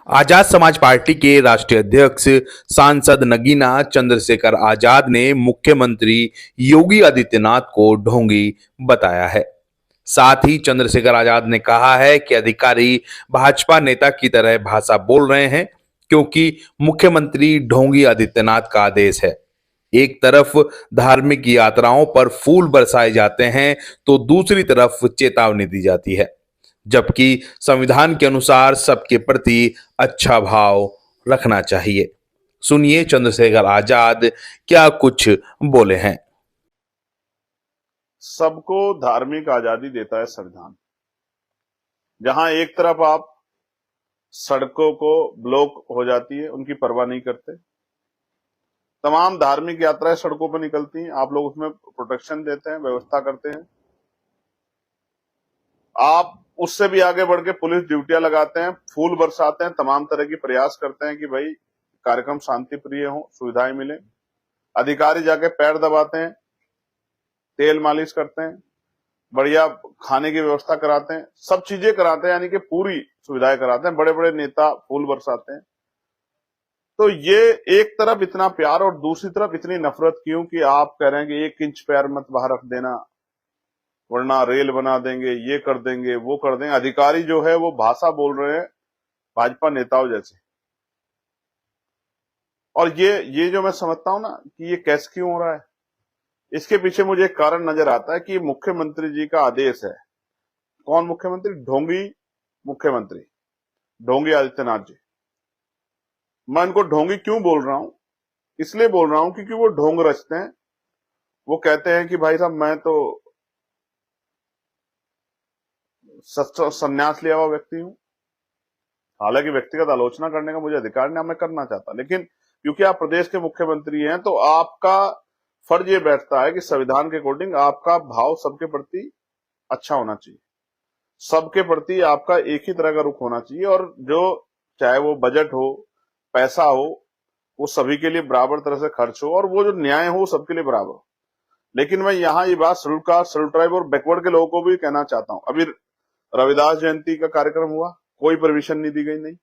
Azad Samaj party के राष्ट्रीय अध्यक्ष सांसद नगीना चंद्रशेखर आजाद ने मुख्यमंत्री योगी आदित्यनाथ को ढोंगी बताया है। साथ ही चंद्रशेखर आजाद ने कहा है कि अधिकारी भाजपा नेता की तरह भाषा बोल रहे हैं क्योंकि मुख्यमंत्री ढोंगी आदित्यनाथ का आदेश है। एक तरफ धार्मिक यात्राओं पर फूल बरसाए जाते हैं तो दूसरी तरफ चेतावनी दी जाती है, जबकि संविधान के अनुसार सबके प्रति अच्छा भाव रखना चाहिए। सुनिए चंद्रशेखर आजाद क्या कुछ बोले हैं। सबको धार्मिक आजादी देता है संविधान। जहां एक तरफ आप सड़कों को ब्लॉक हो जाती है, उनकी परवाह नहीं करते, तमाम धार्मिक यात्राएं सड़कों पर निकलती हैं, आप लोग उसमें प्रोटेक्शन देते हैं, व्यवस्था करते हैं। आप उससे भी आगे बढ़ के पुलिस ड्यूटियां लगाते हैं, फूल बरसाते हैं, तमाम तरह की प्रयास करते हैं कि भाई कार्यक्रम शांति प्रिय हो, सुविधाएं मिले। अधिकारी जाके पैर दबाते हैं, तेल मालिश करते हैं, बढ़िया खाने की व्यवस्था कराते हैं, सब चीजें कराते हैं, यानी कि पूरी सुविधाएं कराते हैं। बड़े बड़े नेता फूल बरसाते हैं। तो ये एक तरफ इतना प्यार और दूसरी तरफ इतनी नफरत क्यों कि आप कह रहे हैं कि 1 इंच पैर मत बाहर रख देना, वरना रेल बना देंगे, ये कर देंगे, वो कर देंगे। अधिकारी जो है वो भाषा बोल रहे हैं भाजपा नेताओं जैसे। और ये जो मैं समझता हूं ना कि ये कैसे क्यों हो रहा है, इसके पीछे मुझे एक कारण नजर आता है कि मुख्यमंत्री जी का आदेश है। कौन मुख्यमंत्री? ढोंगी मुख्यमंत्री, ढोंगी आदित्यनाथ जी। मैं इनको ढोंगी क्यों बोल रहा हूं? इसलिए बोल रहा हूं क्योंकि वो ढोंग रचते हैं। वो कहते हैं कि भाई साहब मैं तो संन्यास लिया हुआ व्यक्ति हूं। हालांकि व्यक्तिगत आलोचना करने का मुझे अधिकार नहीं, मैं करना चाहता, लेकिन क्योंकि आप प्रदेश के मुख्यमंत्री हैं तो आपका फर्ज ये बैठता है कि संविधान के अकॉर्डिंग आपका भाव सबके प्रति अच्छा होना चाहिए, सबके प्रति आपका एक ही तरह का रुख होना चाहिए, और जो चाहे वो बजट हो, पैसा हो, वो सभी के लिए बराबर तरह से खर्च हो, और वो जो न्याय हो सबके लिए बराबर हो। लेकिन मैं यहाँ ये बात शेड्यूल कास्ट, शेड्यूल ट्राइब और बैकवर्ड के लोगों को भी कहना चाहता हूँ। अभी रविदास जयंती का कार्यक्रम हुआ, कोई परमिशन नहीं दी गई। नहीं,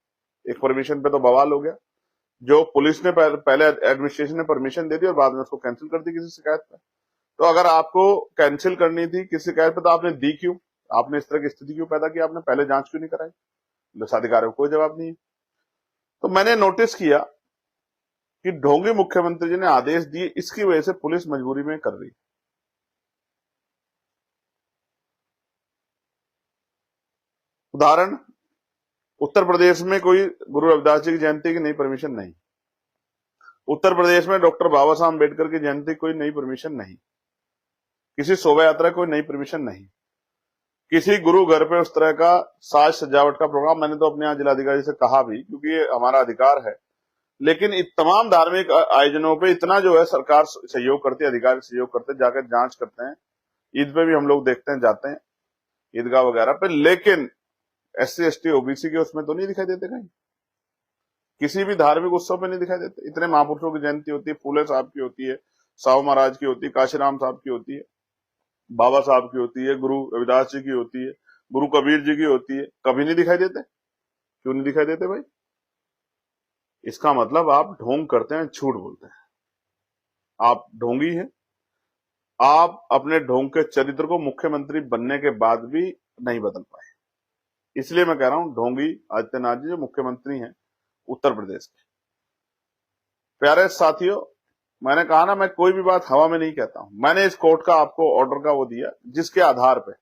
एक परमिशन पे तो बवाल हो गया। जो पुलिस ने पहले एडमिनिस्ट्रेशन ने परमिशन दे दी और बाद में उसको कैंसिल कर दी किसी शिकायत पे। तो अगर आपको कैंसिल करनी थी किसी शिकायत पे तो आपने दी क्यों? आपने इस तरह की स्थिति क्यों पैदा की? आपने पहले जांच क्यों नहीं कराई? अधिकारियों को कोई जवाब नहीं है। तो मैंने नोटिस किया कि ढोंगी मुख्यमंत्री जी ने आदेश दिए, इसकी वजह से पुलिस मजबूरी में कर रही है। उदाहरण, उत्तर प्रदेश में कोई गुरु रविदास जी की जयंती की नई परमिशन नहीं, उत्तर प्रदेश में डॉक्टर बाबा साहब अम्बेडकर की जयंती कोई नई परमिशन नहीं, किसी शोभा यात्रा कोई नई परमिशन नहीं, किसी गुरु घर पे उस तरह का साज सजावट का प्रोग्राम। मैंने तो अपने यहाँ जिलाधिकारी से कहा भी, क्योंकि ये हमारा अधिकार है। लेकिन तमाम धार्मिक आयोजनों पे इतना जो है सरकार सहयोग करती है, अधिकारी सहयोग करते हैं, जाकर जांच करते हैं। ईद पे भी हम लोग देखते हैं, जाते हैं ईदगाह वगैरह पे, लेकिन SC ST OBC के उसमें तो नहीं दिखाई देते कहीं, किसी भी धार्मिक उत्सव पे नहीं दिखाई देते। इतने महापुरुषों की जयंती होती है, फूले साहब की होती है, साहू महाराज की होती है, काशीराम साहब की होती है, बाबा साहब की होती है, गुरु रविदास जी की होती है, गुरु कबीर जी की होती है, कभी नहीं दिखाई देते। क्यों नहीं दिखाई देते भाई? इसका मतलब आप ढोंग करते हैं, झूठ बोलते हैं, आप ढोंगी हैं। आप अपने ढोंग के चरित्र को मुख्यमंत्री बनने के बाद भी नहीं बदल पाए। इसलिए मैं कह रहा हूं ढोंगी आदित्यनाथ जी जो मुख्यमंत्री हैं उत्तर प्रदेश के। प्यारे साथियों, मैंने कहा ना, मैं कोई भी बात हवा में नहीं कहता हूं। मैंने इस कोर्ट का आपको ऑर्डर का वो दिया जिसके आधार पे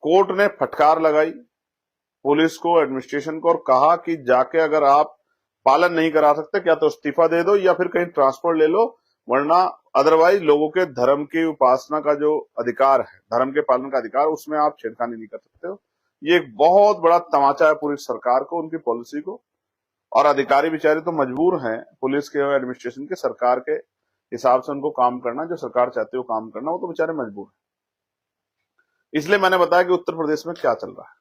कोर्ट ने फटकार लगाई पुलिस को, एडमिनिस्ट्रेशन को, और कहा कि जाके अगर आप पालन नहीं करा सकते, क्या तो इस्तीफा दे दो या फिर कहीं ट्रांसफर ले लो, वरना अदरवाइज लोगों के धर्म की उपासना का जो अधिकार है, धर्म के पालन का अधिकार, उसमें आप छेड़खानी नहीं कर सकते हो। ये एक बहुत बड़ा तमाचा है पूरी सरकार को, उनकी पॉलिसी को। और अधिकारी बेचारे तो मजबूर हैं, पुलिस के और एडमिनिस्ट्रेशन के, सरकार के हिसाब से उनको काम करना, जो सरकार चाहती है वो काम करना, वो तो बेचारे मजबूर है। इसलिए मैंने बताया कि उत्तर प्रदेश में क्या चल रहा है।